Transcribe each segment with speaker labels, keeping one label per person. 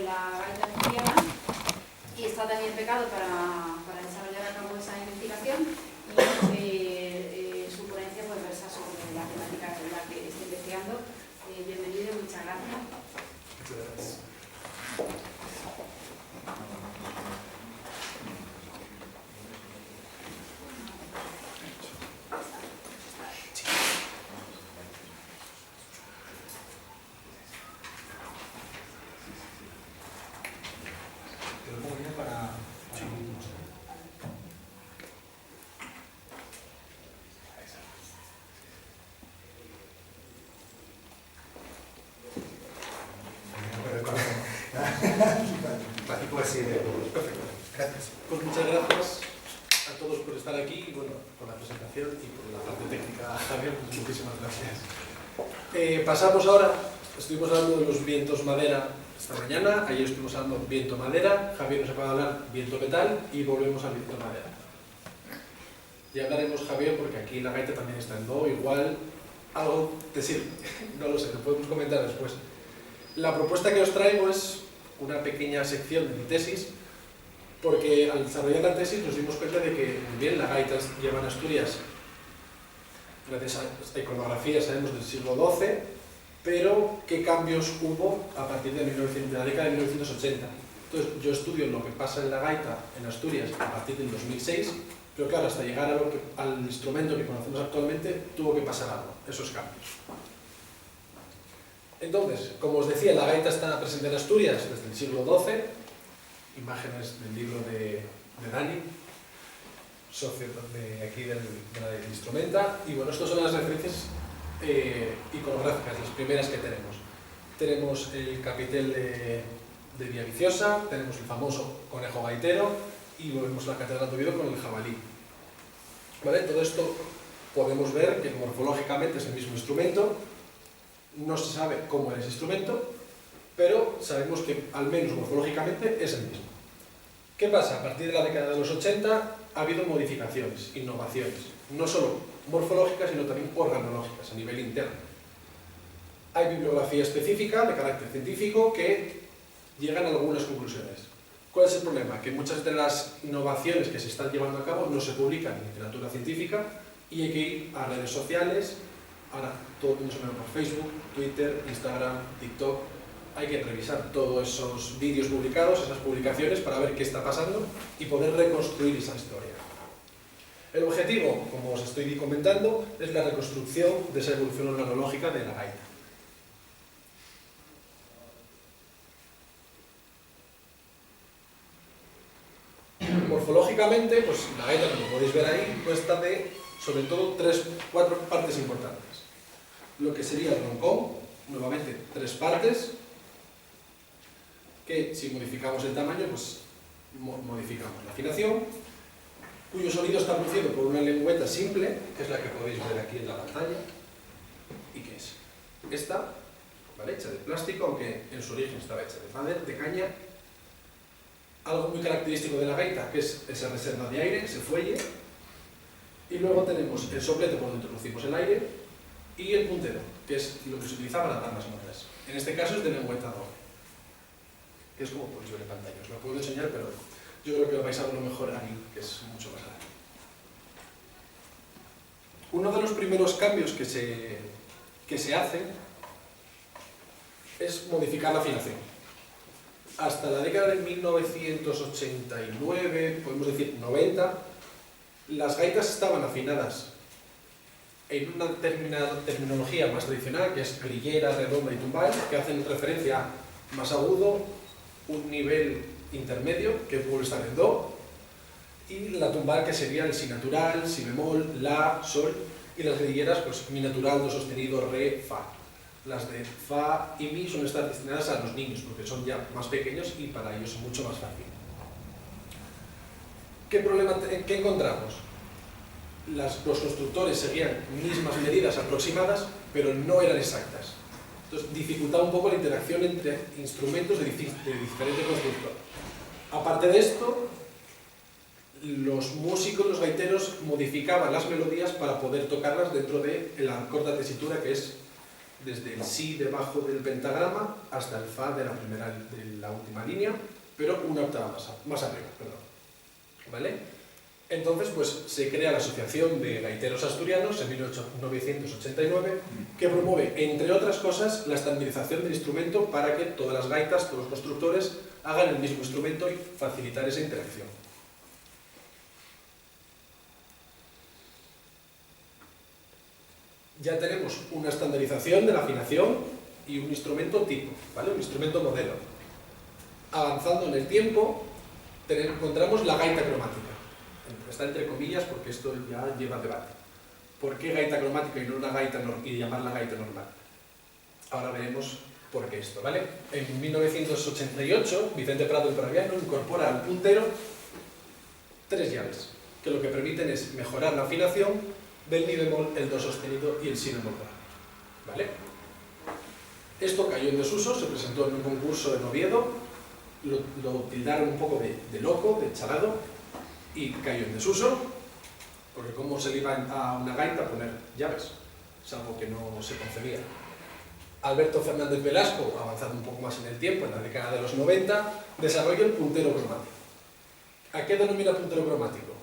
Speaker 1: la gaita cristiana y está también becado para desarrollar a cabo esa investigación y su ponencia pues versa sobre la temática en la que está investigando. Bienvenido y muchas gracias.
Speaker 2: Muchas gracias. Perfecto, gracias. Pues muchas gracias a todos por estar aquí y bueno, por la presentación y por la parte técnica. Javier, pues muchísimas gracias. Pasamos ahora, estuvimos hablando de los vientos madera esta mañana, ayer estuvimos hablando de viento madera, Javier nos acaba de hablar viento metal y volvemos al viento madera. Ya hablaremos, Javier, porque aquí la gaita también está en do, igual algo te sirve, no lo sé, lo podemos comentar después. La propuesta que os traigo es una pequeña sección de mi tesis, porque al desarrollar la tesis nos dimos cuenta de que, bien, la gaita lleva en Asturias, gracias a esta iconografía, sabemos del siglo XII, pero qué cambios hubo a partir de la década de 1980. Entonces, yo estudio lo que pasa en la gaita en Asturias a partir del 2006, pero claro, hasta llegar al instrumento que conocemos actualmente, tuvo que pasar algo, esos cambios. Entonces, como os decía, la gaita está presente en Asturias desde el siglo XII, imágenes del libro de Dani, socio de aquí del Instrumenta, y bueno, estas son las referencias iconográficas, las primeras que tenemos. Tenemos el capitel de Villaviciosa, tenemos el famoso conejo gaitero, y vemos la catedral de Oviedo con el jabalí. ¿Vale? Todo esto podemos ver que morfológicamente es el mismo instrumento. No se sabe cómo era ese instrumento, pero sabemos que al menos morfológicamente es el mismo. ¿Qué pasa? A partir de la década de los 80 ha habido modificaciones, innovaciones, no solo morfológicas, sino también organológicas a nivel interno. Hay bibliografía específica de carácter científico que llegan a algunas conclusiones. ¿Cuál es el problema? Que muchas de las innovaciones que se están llevando a cabo no se publican en literatura científica y hay que ir a redes sociales. Ahora todo el mundo se mueve por Facebook, Twitter, Instagram, TikTok. Hay que revisar todos esos vídeos publicados, esas publicaciones, para ver qué está pasando y poder reconstruir esa historia. El objetivo, como os estoy comentando, es la reconstrucción de esa evolución organológica de la gaita. Morfológicamente, pues la gaita, como podéis ver ahí, consta de, sobre todo, 4 partes importantes. Lo que sería el roncón, nuevamente 3 partes, que si modificamos el tamaño, pues modificamos la afinación, cuyo sonido está producido por una lengüeta simple, que es la que podéis ver aquí en la pantalla, y que es esta, ¿vale? Hecha de plástico, aunque en su origen estaba hecha de madera, de caña. Algo muy característico de la gaita, que es esa reserva de aire, ese fuelle, y luego tenemos el soplete por donde introducimos el aire, y el puntero, que es lo que se utiliza para dar las notas. En este caso es de lengüeta doble, que es como podéis ver en pantalla. Os lo puedo enseñar, pero yo creo que lo vais a verlo mejor aquí, que es mucho más grande. Uno de los primeros cambios que se hacen es modificar la afinación. Hasta la década de 1989, podemos decir 90, las gaitas estaban afinadas en una determinada terminología más tradicional, que es grillera, redonda y tumbal, que hacen referencia a más agudo, un nivel intermedio, que puede estar en do, y la tumbal, que sería el si natural, si bemol, la, sol, y las grilleras, pues mi natural, do sostenido, re, fa. Las de fa y mi son estas destinadas a los niños, porque son ya más pequeños y para ellos es mucho más fácil. ¿Qué encontramos? Los constructores seguían mismas medidas aproximadas, pero no eran exactas. Entonces dificultaba un poco la interacción entre instrumentos de diferente constructor. Aparte de esto, los músicos, los gaiteros, modificaban las melodías para poder tocarlas dentro de la corta tesitura que es desde el si debajo del pentagrama hasta el fa de la última línea, pero una octava más arriba, perdón. ¿Vale? Entonces, pues se crea la Asociación de Gaiteros Asturianos en 1989, que promueve, entre otras cosas, la estandarización del instrumento para que todas las gaitas, todos los constructores, hagan el mismo instrumento y facilitar esa interacción. Ya tenemos una estandarización de la afinación y un instrumento tipo, ¿vale? Un instrumento modelo. Avanzando en el tiempo, encontramos la gaita cromática. Está entre comillas porque esto ya lleva debate. ¿Por qué gaita cromática y no una gaita y llamarla gaita normal? Ahora veremos por qué esto, ¿vale? En 1988, Vicente Prado el Praviano incorpora al puntero 3 llaves, que lo que permiten es mejorar la afinación del mi bemol, el do sostenido y el si bemol grave, ¿vale? Esto cayó en desuso, se presentó en un concurso en Oviedo, lo tildaron un poco de loco, de chalado, y cayó en desuso, porque cómo se le iba a una gaita a poner llaves, es algo que no se concebía. Alberto Fernández Velasco, avanzando un poco más en el tiempo, en la década de los 90, desarrolla el puntero cromático. ¿A qué denomina puntero cromático?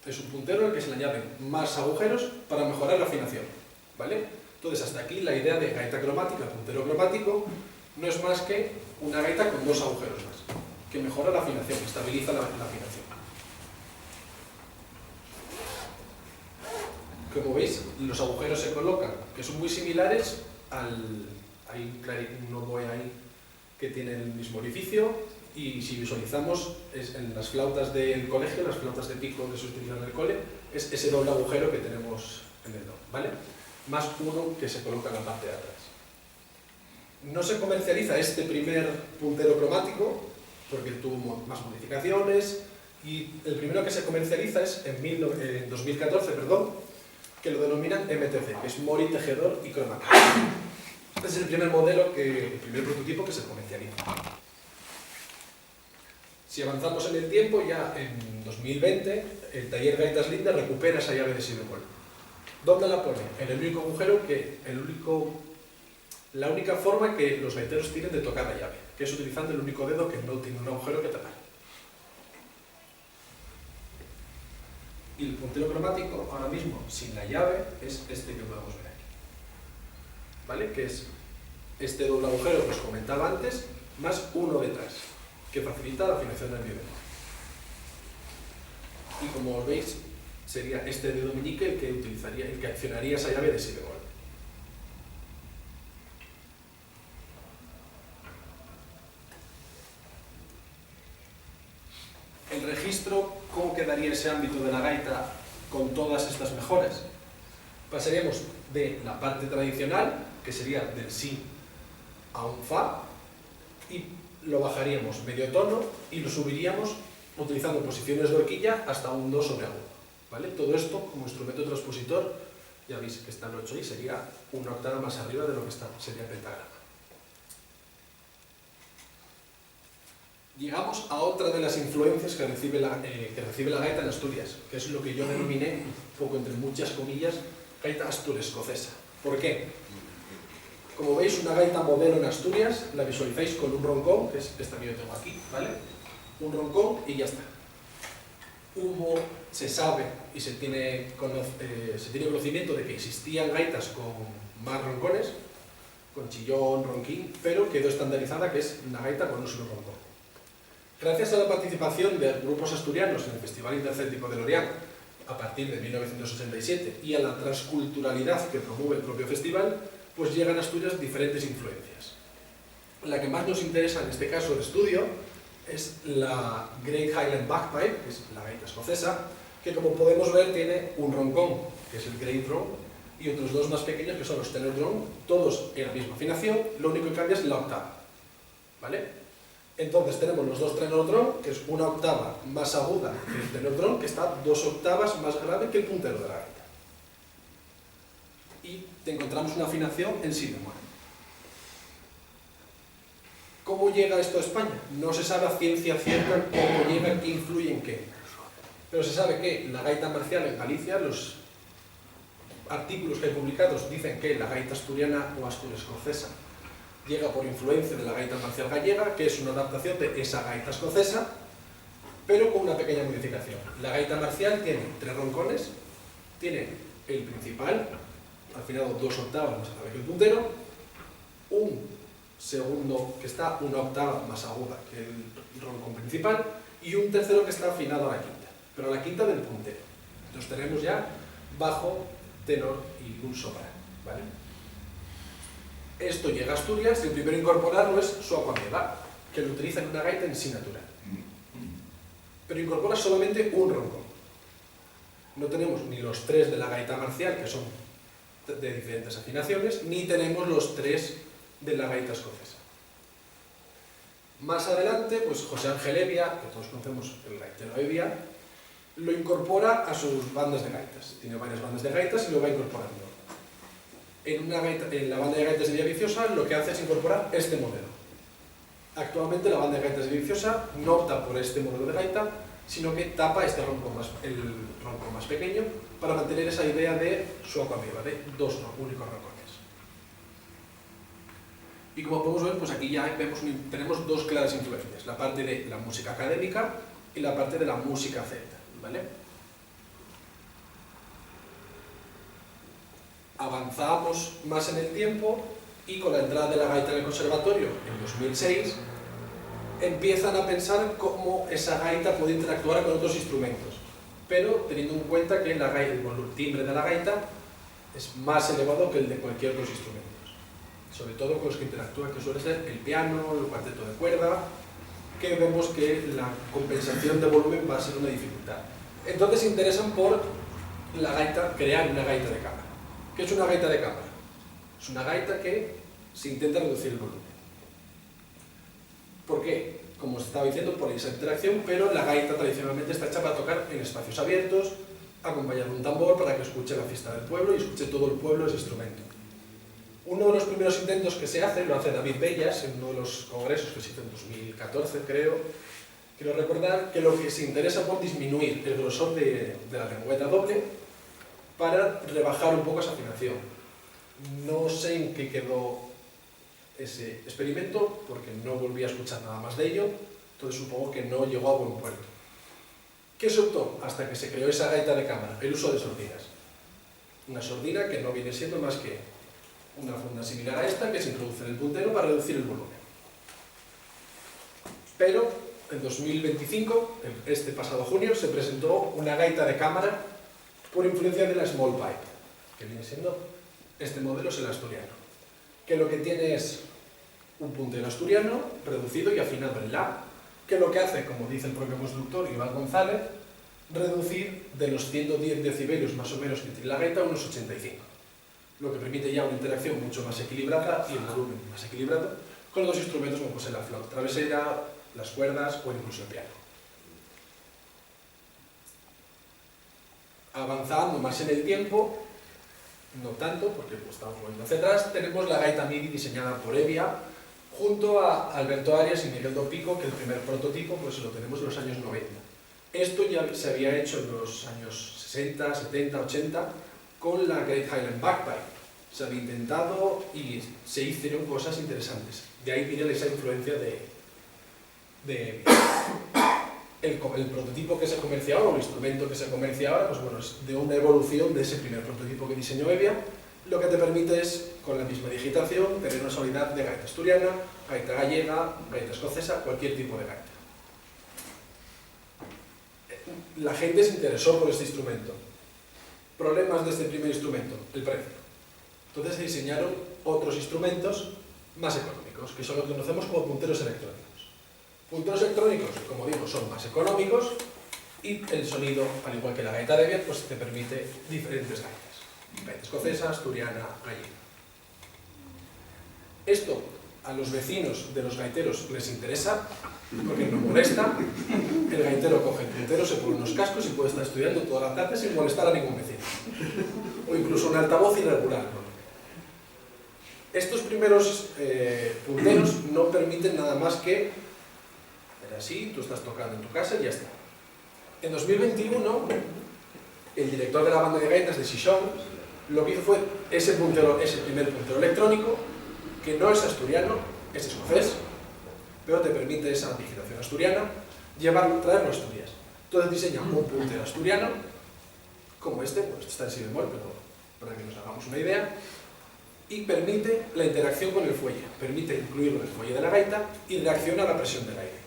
Speaker 2: Es un puntero al que se le añaden más agujeros para mejorar la afinación, ¿vale? Entonces, hasta aquí la idea de gaita cromática, puntero cromático, no es más que una gaita con 2 agujeros más, que mejora la afinación, estabiliza la afinación. Como veis, los agujeros se colocan, que son muy similares hay un oboe ahí que tiene el mismo orificio, y si visualizamos en las flautas del colegio, las flautas de pico que se utilizan en el cole, es ese doble agujero que tenemos en el do, ¿vale? Más uno que se coloca en la parte de atrás. No se comercializa este primer puntero cromático porque tuvo más modificaciones, y el primero que se comercializa es en 2014, que lo denominan MTC, que es Mori, Tejedor y Cromática. Este es el primer modelo, el primer prototipo que se comercializa. Si avanzamos en el tiempo, ya en 2020, el taller Gaitas Linda recupera esa llave de si bemol. ¿Dónde la pone? En el único agujero la única forma que los gaiteros tienen de tocar la llave, que es utilizando el único dedo que no tiene un agujero que tapar. Y el puntero cromático, ahora mismo, sin la llave, es este que podemos ver aquí, ¿vale? Que es este doble agujero que os comentaba antes, más uno detrás, que facilita la afinación del mi bemol. Y como veis, sería este dedo meñique el que accionaría esa llave de si bemol. El registro, ¿cómo quedaría ese ámbito de la gaita con todas estas mejoras? Pasaríamos de la parte tradicional, que sería del si a un fa, y lo bajaríamos medio tono y lo subiríamos utilizando posiciones de horquilla hasta un do sobre agudo, ¿vale? Todo esto como instrumento transpositor, ya veis que está en 8 y sería una octava más arriba de lo que sería pentagrama. Llegamos a otra de las influencias que recibe la gaita en Asturias, que es lo que yo denominé, un poco entre muchas comillas, gaita asturescocesa. ¿Por qué? Como veis, una gaita modelo en Asturias la visualizáis con un roncón, que es esta que yo tengo aquí, ¿vale? Un roncón y ya está. Hubo, se sabe y se tiene conocimiento de que existían gaitas con más roncones, con chillón, ronquín, pero quedó estandarizada que es una gaita con un solo roncón. Gracias a la participación de grupos asturianos en el Festival Intercéltico de Lorient a partir de 1987 y a la transculturalidad que promueve el propio festival, pues llegan a Asturias diferentes influencias. La que más nos interesa en este caso de estudio es la Great Highland Bagpipe, que es la gaita escocesa, que como podemos ver tiene un roncón, que es el Great Drum, y otros dos más pequeños que son los Tenor Drum, todos en la misma afinación, lo único que cambia es la octava, ¿vale? Entonces tenemos los dos Tenor Drum, que es una octava más aguda que el Tenor Drum, que está 2 octavas más grave que el puntero de la gaita. Y encontramos una afinación en si bemol. ¿Cómo llega esto a España? No se sabe a ciencia cierta cómo llega, qué influye en qué. Pero se sabe que la gaita marcial en Galicia, artículos que hay publicados dicen que la gaita asturiana o asturo-escocesa llega por influencia de la gaita marcial gallega, que es una adaptación de esa gaita escocesa, pero con una pequeña modificación. La gaita marcial tiene 3 roncones, tiene el principal, afinado 2 octavas más grave que el puntero, un segundo que está 1 octava más aguda que el roncón principal, y un tercero que está afinado a la quinta, pero a la quinta del puntero. Entonces tenemos ya bajo, tenor y un soprano, ¿vale? Esto llega a Asturias y el primero a incorporarlo es su Aquamiega, que lo utiliza en una gaita en si natural. Pero incorpora solamente un roncón. No tenemos ni los 3 de la gaita marcial, que son de diferentes afinaciones, ni tenemos los 3 de la gaita escocesa. Más adelante, pues José Ángel Evia, que todos conocemos el gaitero Evia, lo incorpora a sus bandas de gaitas. Tiene varias bandas de gaitas y lo va incorporando. En la banda de gaitas de Villaviciosa lo que hace es incorporar este modelo. Actualmente la banda de gaitas de Villaviciosa no opta por este modelo de gaita, sino que tapa el roncón más pequeño para mantener esa idea de su Aquamiega, de 2 únicos roncones. Y como podemos ver, pues aquí ya tenemos 2 claras influencias, la parte de la música académica y la parte de la música celta, ¿vale? Avanzamos más en el tiempo y con la entrada de la gaita en el conservatorio en 2006 empiezan a pensar cómo esa gaita puede interactuar con otros instrumentos, pero teniendo en cuenta que el timbre de la gaita es más elevado que el de cualquier otro instrumento, sobre todo con los que interactúan, que suele ser el piano, el cuarteto de cuerda, que vemos que la compensación de volumen va a ser una dificultad. Entonces se interesan por crear una gaita de cámara. ¿Qué es una gaita de cámara? Es una gaita que se intenta reducir el volumen. ¿Por qué? Como os estaba diciendo, por esa interacción, pero la gaita tradicionalmente está hecha para tocar en espacios abiertos, acompañar un tambor para que escuche la fiesta del pueblo y escuche todo el pueblo ese instrumento. Uno de los primeros intentos que se hace, lo hace David Bellas en uno de los congresos que se hizo en 2014, creo. Quiero recordar que lo que se interesa por disminuir el grosor de la lengüeta doble para rebajar un poco esa afinación. No sé en qué quedó ese experimento, porque no volví a escuchar nada más de ello, entonces supongo que no llegó a buen puerto. ¿Qué se optó hasta que se creó esa gaita de cámara? El uso de sordinas. Una sordina que no viene siendo más que una funda similar a esta que se introduce en el puntero para reducir el volumen. Pero en 2025, este pasado junio, se presentó una gaita de cámara por influencia de la small pipe, que viene siendo este modelo, es el asturiano, que lo que tiene es un puntero asturiano reducido y afinado en la, que lo que hace, como dice el propio constructor Iván González, reducir de los 110 decibelios más o menos que tiene la gaita a unos 85, lo que permite ya una interacción mucho más equilibrada y el volumen más equilibrado con los instrumentos como pues la flauta travesera, las cuerdas o incluso el piano. Avanzando más en el tiempo, no tanto, porque pues, estamos volviendo hacia atrás, tenemos la gaita MIDI diseñada por Evia, junto a Alberto Arias y Miguel Dopico, que el primer prototipo pues, lo tenemos en los años 90. Esto ya se había hecho en los años 60, 70, 80, con la Great Highland Bagpipe. Se había intentado y se hicieron cosas interesantes. De ahí viene esa influencia de el prototipo que se comercia ahora, o el instrumento que se comercia ahora, pues bueno, es de una evolución de ese primer prototipo que diseñó Evia, lo que te permite es, con la misma digitación, tener una sonoridad de gaita asturiana, gaita gallega, gaita escocesa, cualquier tipo de gaita. La gente se interesó por este instrumento. Problemas de este primer instrumento, el precio. Entonces se diseñaron otros instrumentos más económicos, que son lo que conocemos como punteros electrónicos. Punteros electrónicos, como digo, son más económicos y el sonido, al igual que la gaita de Evia, pues te permite diferentes gaitas. Gaita escocesa, asturiana, gallega. Esto a los vecinos de los gaiteros les interesa porque no molesta. El gaitero coge el puntero, se pone unos cascos y puede estar estudiando toda la tarde sin molestar a ningún vecino. O incluso un altavoz irregular, ¿no? Estos primeros punteros no permiten nada más que así, tú estás tocando en tu casa y ya está. En 2021, el director de la banda de gaitas de Xixón lo que hizo fue ese primer puntero electrónico, que no es asturiano, es escocés, pero te permite esa digitación asturiana, traerlo a Asturias. Entonces diseña un puntero asturiano, como este, pues está en si bemol, pero para que nos hagamos una idea, y permite la interacción con el fuelle, permite incluirlo en el fuelle de la gaita y reacciona a la presión del aire.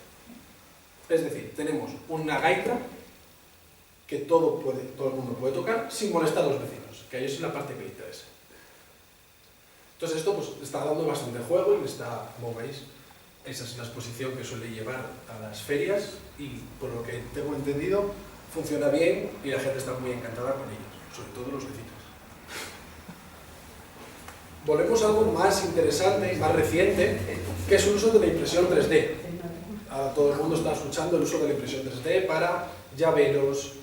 Speaker 2: Es decir, tenemos una gaita que todo el mundo puede tocar sin molestar a los vecinos, que ahí es la parte que le interesa. Entonces esto pues, está dando bastante juego y está, como veis, esa es la exposición que suele llevar a las ferias y por lo que tengo entendido funciona bien y la gente está muy encantada con ellos, sobre todo los vecinos. Volvemos a algo más interesante y más reciente, que es el uso de la impresión 3D. Ahora todo el mundo está escuchando el uso de la impresión 3D para llaveros,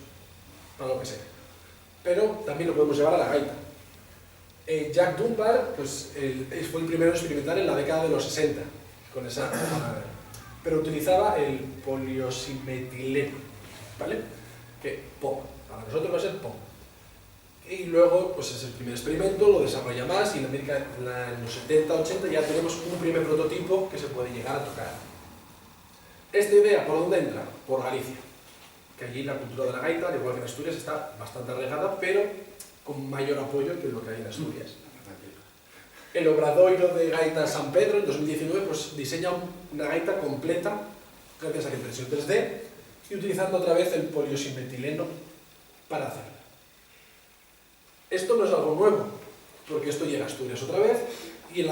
Speaker 2: para lo que sea. Pero también lo podemos llevar a la gaita. Jack Dunbar pues, fue el primero en experimentar en la década de los 60, con esa, pero utilizaba el poliosimetileno, ¿vale? Que POM, para nosotros va a ser POM. Y luego, pues es el primer experimento, lo desarrolla más y en América en los 70, 80 ya tenemos un primer prototipo que se puede llegar a tocar. Esta idea, ¿por dónde entra? Por Galicia, que allí la cultura de la gaita, al igual que en Asturias, está bastante arraigada, pero con mayor apoyo que lo que hay en Asturias. El Obradoiro de Gaita San Pedro, en 2019, pues diseña una gaita completa, gracias a la impresión 3D, y utilizando otra vez el poliosimetileno para hacerla. Esto no es algo nuevo, porque esto llega a Asturias otra vez, y en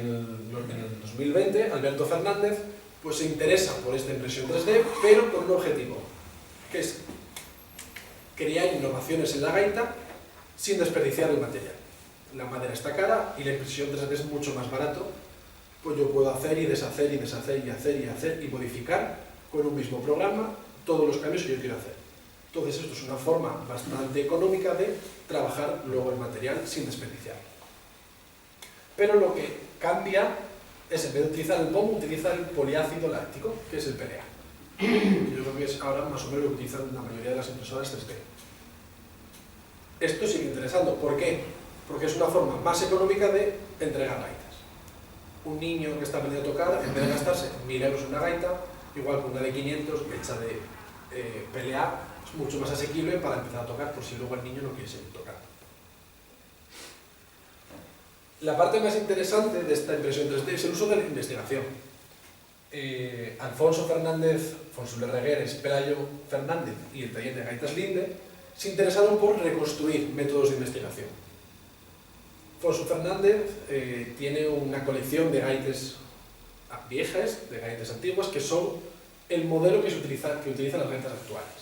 Speaker 2: el 2020, Alberto Fernández pues se interesa por esta impresión 3D, pero con un objetivo, que es crear innovaciones en la gaita sin desperdiciar el material. La madera está cara y la impresión 3D es mucho más barato, pues yo puedo hacer y deshacer y deshacer y hacer y hacer y modificar con un mismo programa todos los cambios que yo quiero hacer. Entonces esto es una forma bastante económica de trabajar luego el material sin desperdiciar. Pero lo que cambia es, en vez de utilizar el POM, utiliza el poliácido láctico, que es el PLA. Yo creo que es ahora más o menos lo que utilizan la mayoría de las impresoras 3D. Esto sigue interesando. ¿Por qué? Porque es una forma más económica de entregar gaitas. Un niño que está aprendiendo a tocar, en vez de gastarse 1000 euros en una gaita, igual que una de 500 hecha de PLA, es mucho más asequible para empezar a tocar, por si luego el niño no quiere seguir tocando. La parte más interesante de esta impresión 3D es el uso de la investigación. Alfonso Fernández, Fonso Lerregueres, Pelayo Fernández y el taller de Gaitas Linde se interesaron por reconstruir métodos de investigación. Fonso Fernández tiene una colección de gaites viejas, de gaites antiguas, que son el modelo que utilizan las gaitas actuales.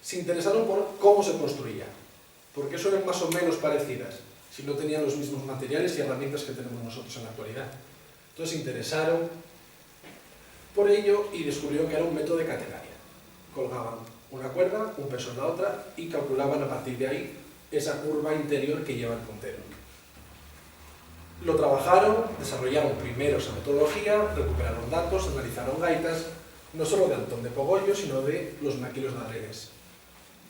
Speaker 2: Se interesaron por cómo se construía, por qué son más o menos parecidas, si no tenían los mismos materiales y herramientas que tenemos nosotros en la actualidad. Entonces se interesaron por ello y descubrieron que era un método de catenaria. Colgaban una cuerda, un peso en la otra y calculaban a partir de ahí esa curva interior que lleva el puntero. Lo trabajaron, desarrollaron primero esa metodología, recuperaron datos, analizaron gaitas, no solo de Antón de Pogollo, sino de los maquilos de Adredes.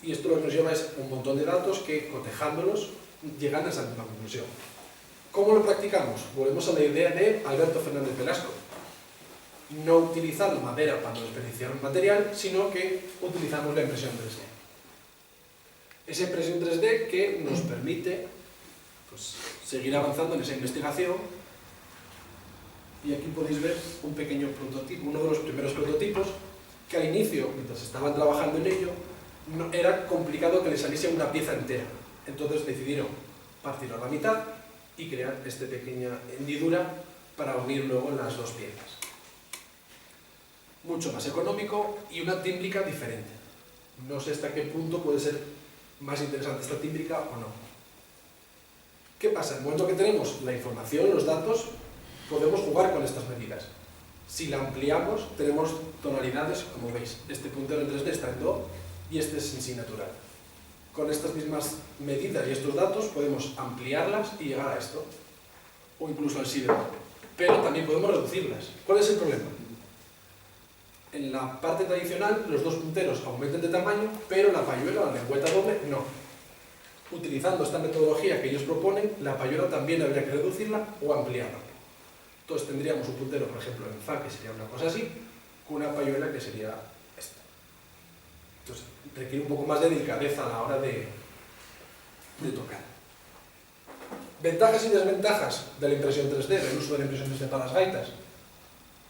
Speaker 2: Y esto lo que nos lleva es un montón de datos que, cotejándolos, llegan a esa misma conclusión. ¿Cómo lo practicamos? Volvemos a la idea de Alberto Fernández Velasco. No utilizar la madera para no desperdiciar un material, sino que utilizamos la impresión 3D. Esa impresión 3D que nos permite pues, seguir avanzando en esa investigación. Y aquí podéis ver un pequeño prototipo, uno de los primeros prototipos, que al inicio, mientras estaban trabajando en ello, era complicado que le saliese una pieza entera. Entonces decidieron partirlo a la mitad y crear esta pequeña hendidura para unir luego las dos piezas. Mucho más económico y una tímbrica diferente. No sé hasta qué punto puede ser más interesante esta tímbrica o no. ¿Qué pasa? En el momento que tenemos la información, los datos, podemos jugar con estas medidas. Si la ampliamos, tenemos tonalidades, como veis. Este puntero en 3D está en Do y este es en Si natural. Con estas mismas medidas y estos datos podemos ampliarlas y llegar a esto, o incluso al Si bemol. Pero también podemos reducirlas. ¿Cuál es el problema? En la parte tradicional los dos punteros aumentan de tamaño, pero la payuela o la lengüeta doble no. Utilizando esta metodología que ellos proponen, la payola también habría que reducirla o ampliarla. Entonces tendríamos un puntero, por ejemplo, en Fa, que sería una cosa así, con una payola que sería esta. Entonces requiere un poco más de delicadeza a la hora de tocar. Ventajas y desventajas de la impresión 3D, del uso de la impresión 3D para las gaitas.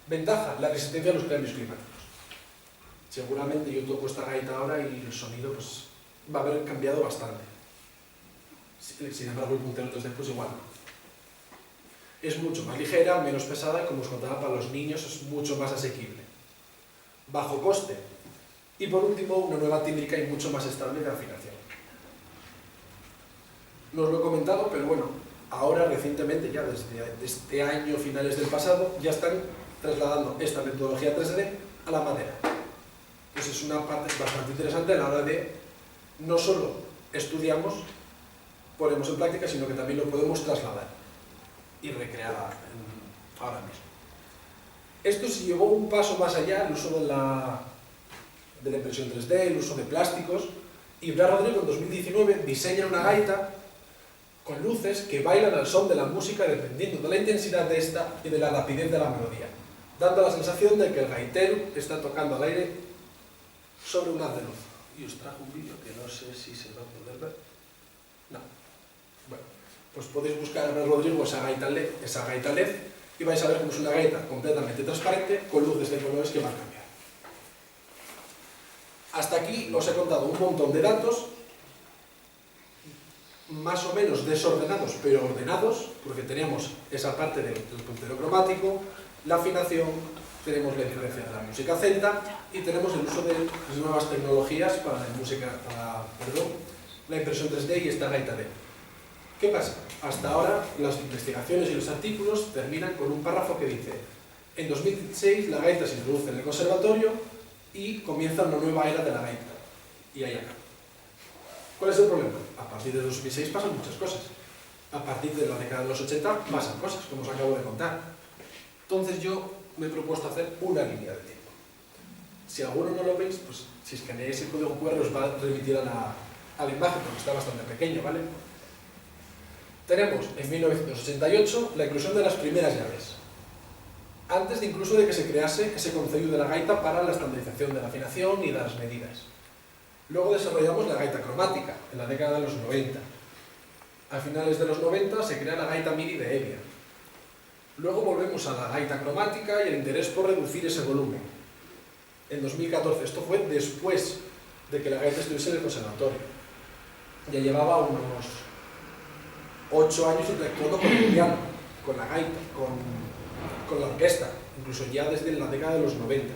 Speaker 2: Ventaja, la resistencia a los cambios climáticos. Seguramente yo toco esta gaita ahora y el sonido pues, va a haber cambiado bastante. Sin embargo, el puntero 3D pues igual. Es mucho más ligera, menos pesada y, como os contaba, para los niños es mucho más asequible. Bajo coste. Y por último, una nueva técnica y mucho más estable de afinación. No os lo he comentado, pero bueno, ahora recientemente, ya desde este año, finales del pasado, ya están trasladando esta metodología 3D a la madera. Pues es una parte bastante interesante a la hora de no solo estudiamos, ponemos en práctica, sino que también lo podemos trasladar y recrear ahora mismo. Esto se llevó un paso más allá, el uso de la impresión 3D, el uso de plásticos, y Blas Rodrigo en 2019 diseña una gaita con luces que bailan al son de la música dependiendo de la intensidad de esta y de la rapidez de la melodía, dando la sensación de que el gaitero está tocando al aire sobre un haz de luz. Y os trajo un vídeo que no sé si se va a poder ver. No. Bueno, pues podéis buscar a Blas Rodrigo esa gaita LED y vais a ver cómo es una gaita completamente transparente con luces de colores que van a cambiar. Hasta aquí os he contado un montón de datos, más o menos desordenados, pero ordenados, porque tenemos esa parte del puntero cromático, la afinación, tenemos la influencia de la música celta y tenemos el uso de nuevas tecnologías para la impresión 3D y esta gaita LED. ¿Qué pasa? Hasta ahora las investigaciones y los artículos terminan con un párrafo que dice: en 2006 la gaita se introduce en el conservatorio y comienza una nueva era de la gaita. Y ahí acaba. ¿Cuál es el problema? A partir de 2006 pasan muchas cosas. A partir de la década de los 80 pasan cosas, como os acabo de contar. Entonces yo me he propuesto hacer una línea de tiempo. Si alguno no lo veis, pues si escaneáis el código QR os va a remitir a la imagen, porque está bastante pequeño, ¿vale? Tenemos en 1988 la inclusión de las primeras llaves, antes de incluso de que se crease ese concello de la gaita para la estandarización de la afinación y de las medidas. Luego desarrollamos la gaita cromática, en la década de los 90. A finales de los 90 se crea la gaita MIDI de Hevia. Luego volvemos a la gaita cromática y el interés por reducir ese volumen. En 2014, esto fue después de que la gaita estuviese en el conservatorio. Ya llevaba unos 8 años interactuando con el piano, con la gaita, con la orquesta, incluso ya desde la década de los 90.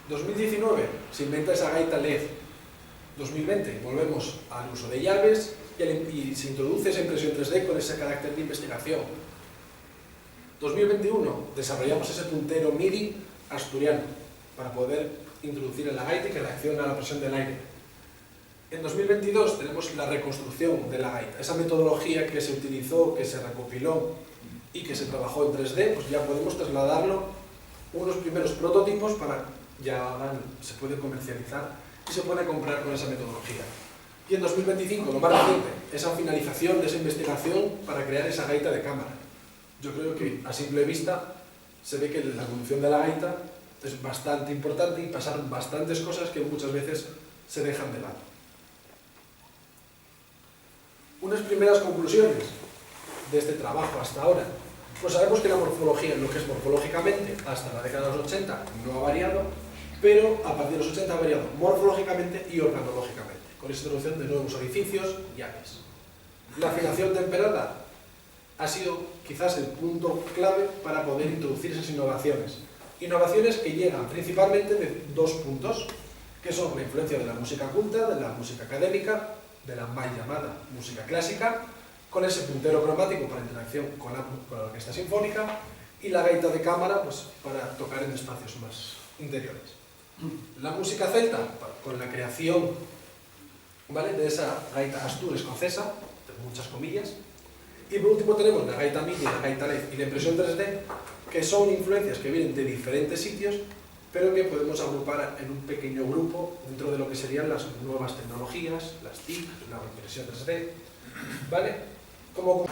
Speaker 2: 2019 se inventa esa gaita LED. 2020 volvemos al uso de llaves y se introduce esa impresión 3D con ese carácter de investigación. 2021 desarrollamos ese puntero MIDI asturiano para poder introducir en la gaita y que reaccione a la presión del aire. En 2022 tenemos la reconstrucción de la gaita, esa metodología que se utilizó, que se recopiló y que se trabajó en 3D, pues ya podemos trasladarlo unos primeros prototipos para ya se puede comercializar y se puede comprar con esa metodología. Y en 2025, lo más reciente, esa finalización de esa investigación para crear esa gaita de cámara. Yo creo que a simple vista se ve que la evolución de la gaita es bastante importante y pasaron bastantes cosas que muchas veces se dejan de lado. Unas primeras conclusiones de este trabajo hasta ahora. Pues sabemos que la morfología, lo que es morfológicamente, hasta la década de los 80 no ha variado, pero a partir de los 80 ha variado morfológicamente y organológicamente, con la introducción de nuevos orificios y llaves. La afinación temperada ha sido quizás el punto clave para poder introducir esas innovaciones. Innovaciones que llegan principalmente de dos puntos, que son la influencia de la música culta, de la música académica, de la mal llamada música clásica, con ese puntero cromático para interacción con la orquesta sinfónica y la gaita de cámara pues, para tocar en espacios más interiores. La música celta, con la creación, ¿vale?, de esa gaita astur escocesa, entre muchas comillas, y por último tenemos la gaita MIDI, la gaita LED y la impresión 3D, que son influencias que vienen de diferentes sitios pero que podemos agrupar en un pequeño grupo dentro de lo que serían las nuevas tecnologías, las TIC, la impresión 3D, ¿vale? Como...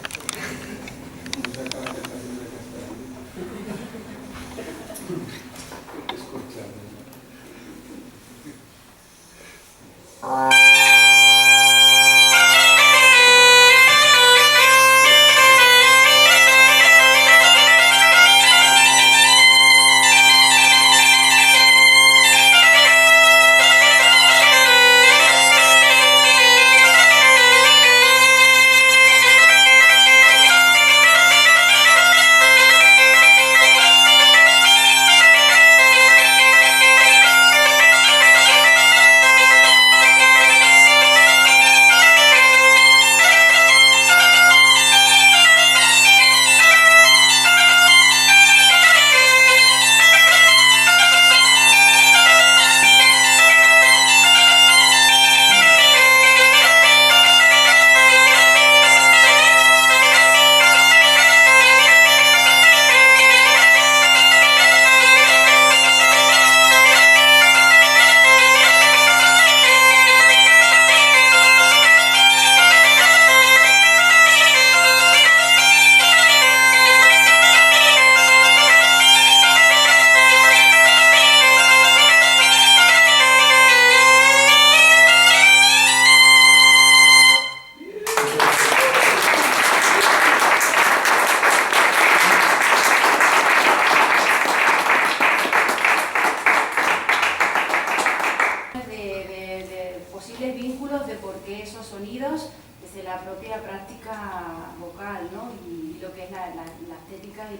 Speaker 1: posibles vínculos de por qué esos sonidos desde la propia práctica vocal, ¿no? Y lo que es la estética y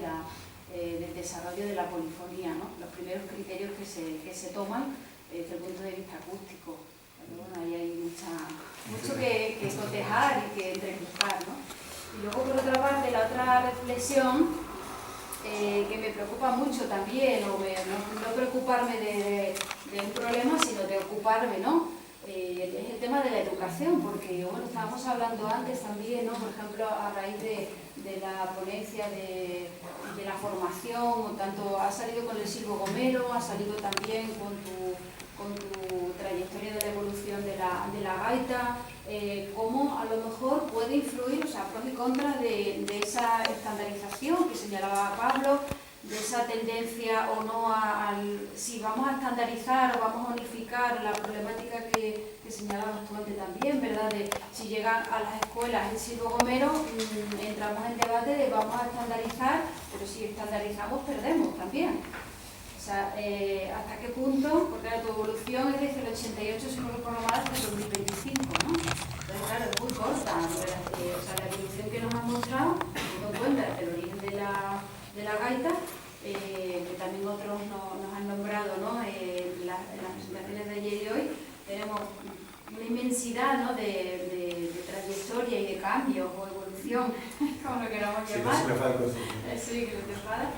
Speaker 1: del desarrollo de la polifonía, ¿no? Los primeros criterios que se toman desde el punto de vista acústico. Pero bueno, ahí hay mucho que cotejar y que entrevistar, ¿no? Y luego, por otra parte, la otra reflexión que me preocupa mucho también, o no preocuparme de un problema, sino de ocuparme, ¿no? Es el tema de la educación, porque bueno, estábamos hablando antes también, ¿no? Por ejemplo, a raíz de la ponencia de la formación, tanto ha salido con el Silvo Gomero, ha salido también con tu trayectoria de la evolución de la gaita, cómo a lo mejor puede influir, o sea, pros y contras de esa estandarización que señalaba Pablo, de esa tendencia o no si vamos a estandarizar o vamos a unificar la problemática que señalabas tú antes también, ¿verdad? De si llegan a las escuelas el Silvo Gomero, entramos en debate de vamos a estandarizar, pero si estandarizamos perdemos también. O sea, ¿hasta qué punto? Porque tu evolución es desde el 88, si no recuerdo mal, hasta el 2025, ¿no? Entonces, claro, es muy corta. O sea, la evolución que nos han mostrado, teniendo en cuenta el origen de la gaita, que también otros nos han nombrado, ¿no? En las presentaciones de ayer y hoy, tenemos una inmensidad, ¿no? de trayectoria y de cambios o evolución, como lo queramos llamar. Sí, que no te enfada.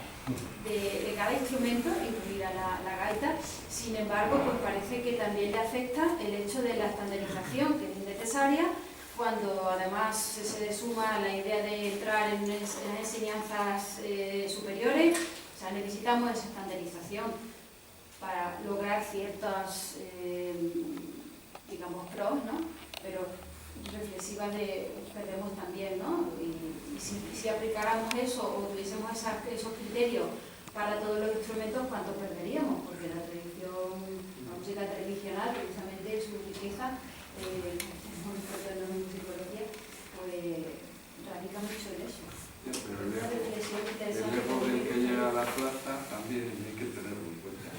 Speaker 1: De cada instrumento, incluida la gaita. Sin embargo, pues parece que también le afecta el hecho de la estandarización, que es innecesaria, cuando además se le suma la idea de entrar en las enseñanzas superiores. O sea, necesitamos esa estandarización para lograr ciertas, digamos, pros, ¿no? Pero reflexivas perdemos también, ¿no? Y si aplicáramos eso o tuviésemos esos criterios para todos los instrumentos, ¿cuánto perderíamos? Porque la música tradicional, precisamente su riqueza, muy fuerte en psicología, pues radica mucho en eso.
Speaker 3: Pero el lejos del que llega a la plaza también hay que tenerlo en cuenta.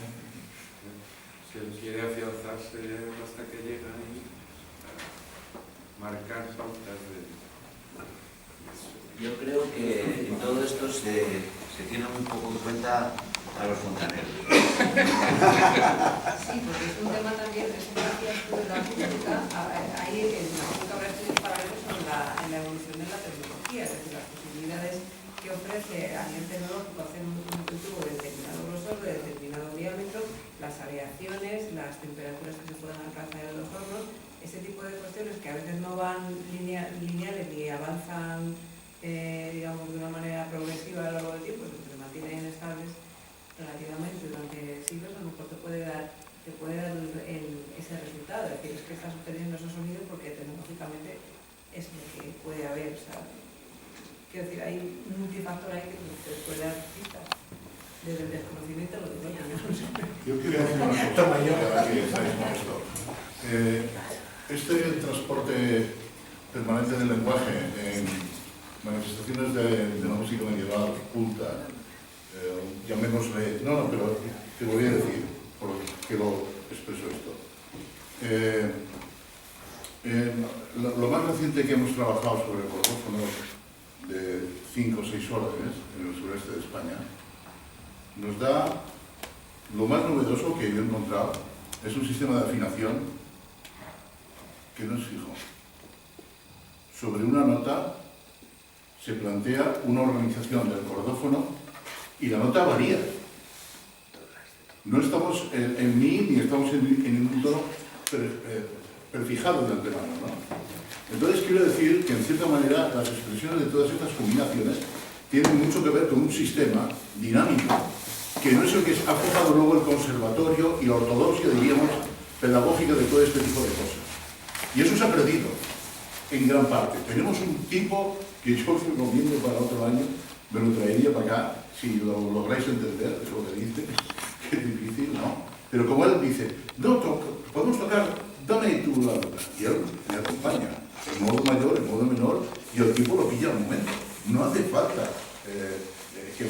Speaker 3: Si él quiere afianzarse hasta que llega ahí, marcar pautas de eso.
Speaker 4: Yo creo que en todo esto se tiene muy poco en cuenta a los fontaneros.
Speaker 5: Sí, porque es un tema también, eso que decías tú de la acústica, ahí en la música habrá estudios paralelos en la evolución de la tecnología, es decir, las posibilidades que ofrece a nivel tecnológico hacer un cultivo de determinado grosor, de determinado diámetro, las variaciones, las temperaturas que se puedan alcanzar en los hornos, ese tipo de cuestiones que a veces no van lineales ni avanzan digamos, de una manera progresiva a lo largo del tiempo, sino que se mantienen estables, relativamente durante siglos, a lo mejor te puede dar ese resultado, es decir, es que estás obteniendo esos sonidos porque tecnológicamente es lo que puede haber, o sea, quiero decir, hay un multifactor ahí que te puede dar pistas, desde el desconocimiento a lo que no sé.
Speaker 6: Yo quería decir una cosa mayor que estáis con esto. Este transporte permanente del lenguaje en manifestaciones de la música medieval culta, llamémosle, pero te voy a decir, por qué lo expreso esto. Lo más reciente que hemos trabajado sobre cordófonos de 5 o 6 órdenes en el sureste de España nos da lo más novedoso que yo he encontrado. Es un sistema de afinación que no es fijo. Sobre una nota se plantea una organización del cordófono y la nota varía. No estamos en mi ni estamos en ningún tono prefijado de antemano, ¿no? Entonces quiero decir que en cierta manera las expresiones de todas estas combinaciones tienen mucho que ver con un sistema dinámico que no es el que ha fijado luego el conservatorio y la ortodoxia, diríamos, pedagógica de todo este tipo de cosas. Y eso se ha perdido en gran parte. Tenemos un tipo que yo os recomiendo para otro año, me lo traería para acá, si lo lográis entender, es lo que dice, que es difícil, ¿no? Pero como él dice, no, podemos tocar, dame tú la nota. Y él me acompaña, en modo mayor, en modo menor, y el tipo lo pilla al momento. No hace falta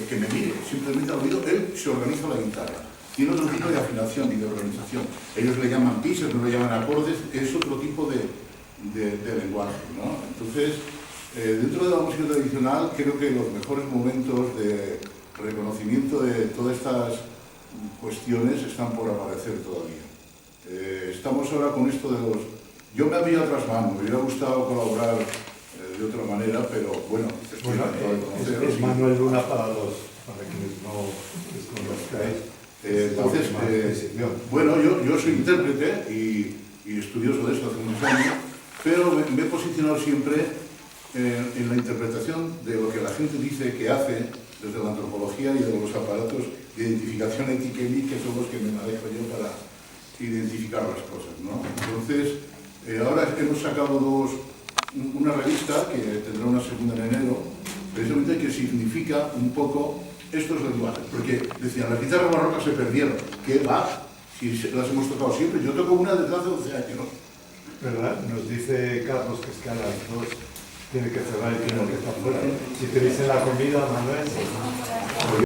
Speaker 6: que me mire, simplemente al oído, él se organiza la guitarra. Tiene otro tipo de afinación y de organización. Ellos le llaman pisos, no le llaman acordes, es otro tipo de lenguaje, ¿no? Entonces, dentro de la música tradicional, creo que los mejores momentos de reconocimiento de todas estas cuestiones están por aparecer todavía. Estamos ahora con esto de los... Yo me había otras manos, me hubiera gustado colaborar de otra manera, pero bueno, estoy encantado de conoceros.
Speaker 7: Es Manuel Luna para quienes no les conozcáis.
Speaker 6: Entonces, bueno, yo soy intérprete y estudioso de esto hace muchos años, pero me he posicionado siempre en la interpretación de lo que la gente dice que hace desde la antropología y de los aparatos de identificación etiquética, que son los que me manejo yo para identificar las cosas, ¿no? Entonces, ahora hemos sacado una revista que tendrá una segunda en enero, precisamente que significa un poco estos lenguajes, porque decían, las guitarras barrocas se perdieron. ¿Qué va? Si las hemos tocado siempre. Yo toco una desde hace 12 años.
Speaker 7: ¿Verdad? Nos dice Carlos que es que a las 2 tiene que cerrar y tiene que estar fuera. Si te dicen la comida, Manuel...